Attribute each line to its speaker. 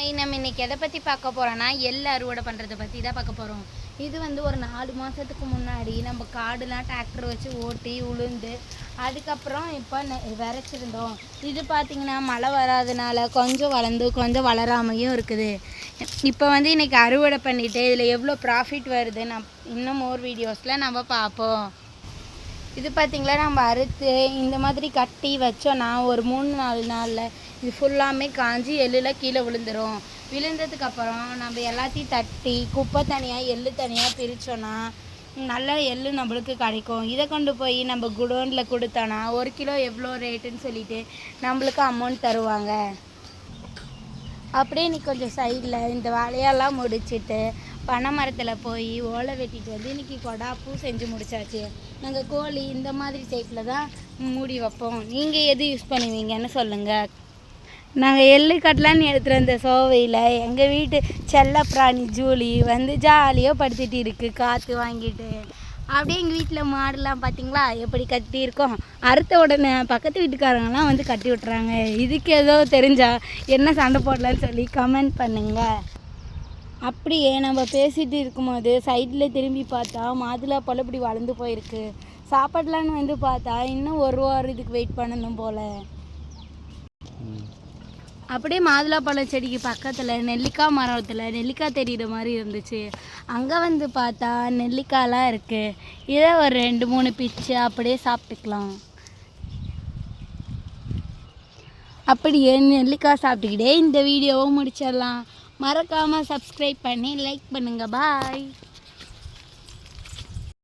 Speaker 1: Hi, நம்ம இன்னைக்கு எதை பற்றி பார்க்க போகிறோன்னா எள் அறுவடை பண்ணுறதை பற்றி தான் பார்க்க போகிறோம். இது வந்து ஒரு 4 மாதத்துக்கு முன்னாடி நம்ம காடுலாம் டிராக்டர் வச்சு ஓட்டி உளுந்து அதுக்கப்புறம் இப்போ விதைச்சிருந்தோம். இது பார்த்திங்கன்னா மழை வராதனால கொஞ்சம் வளர்ந்து கொஞ்சம் வளராமையும் இருக்குது. இப்போ வந்து இன்றைக்கி அறுவடை பண்ணிவிட்டு இதில் எவ்வளோ ப்ராஃபிட் வருது இன்னும் மோர் வீடியோஸில் நம்ம பார்ப்போம். இது பார்த்திங்களா, நம்ம அறுத்து இந்த மாதிரி கட்டி வச்சோன்னா ஒரு 3-4 நாளில் இது ஃபுல்லாமே காஞ்சி எள்ளில் கீழே விழுந்துடும். விழுந்ததுக்கப்புறம் நம்ம எல்லாத்தையும் தட்டி குப்பை தனியாக எள்ளு தனியாக பிரித்தோன்னா நல்ல எள்ளு நம்மளுக்கு கிடைக்கும். இதை கொண்டு போய் நம்ம குடோனில் கொடுத்தோன்னா 1 கிலோ எவ்வளோ ரேட்டுன்னு சொல்லிட்டு நம்மளுக்கு அமௌண்ட் தருவாங்க. அப்படியே நீ கொஞ்சம் சைடில் இந்த வேலையெல்லாம் முடிச்சுட்டு பனை மரத்தில் போய் ஓலை வெட்டிட்டு வந்து இன்றைக்கி கொடாப்பூ செஞ்சு முடிச்சாச்சு. நாங்கள் கோழி இந்த மாதிரி டைப்பில் தான் மூடி வைப்போம். நீங்கள் எது யூஸ் பண்ணுவீங்கன்னு சொல்லுங்கள். நாங்கள் எள்ளு கட்டலான்னு எடுத்துகிட்டு வந்த சோவையில் எங்கள் வீட்டு செல்ல பிராணி ஜூலி வந்து ஜாலியாக படுத்துட்டு இருக்குது காற்று வாங்கிட்டு. அப்படியே எங்கள் வீட்டில் மாடெல்லாம் பார்த்திங்களா எப்படி கட்டியிருக்கோம். அறுத்த உடனே பக்கத்து வீட்டுக்காரங்களாம் வந்து கட்டி விட்டுறாங்க. இதுக்கு ஏதோ தெரிஞ்சால் என்ன சண்டை போடலான்னு சொல்லி கமெண்ட் பண்ணுங்கள். அப்படியே நம்ம பேசிகிட்டு இருக்கும்போது சைடில் திரும்பி பார்த்தா மாதுளை பழம் இப்படி வளர்ந்து போயிருக்கு. சாப்பாடலான்னு வந்து பார்த்தா இன்னும் 1 வாரம் இதுக்கு வெயிட் பண்ணணும் போல். அப்படியே மாதுளப்பழம் செடிக்கு பக்கத்தில் நெல்லிக்காய் மரத்தில் நெல்லிக்காய் தெரிகிற மாதிரி இருந்துச்சு. அங்கே வந்து பார்த்தா நெல்லிக்காயெலாம் இருக்குது. இதை ஒரு 2-3 பிச்சு அப்படியே சாப்பிட்டுக்கலாம். அப்படியே நெல்லிக்காய் சாப்பிட்டுக்கிட்டே இந்த வீடியோவை முடிச்சிடலாம். மறக்காமல் சப்ஸ்கிரைப் பண்ணி லைக் பண்ணுங்கள். பாய்.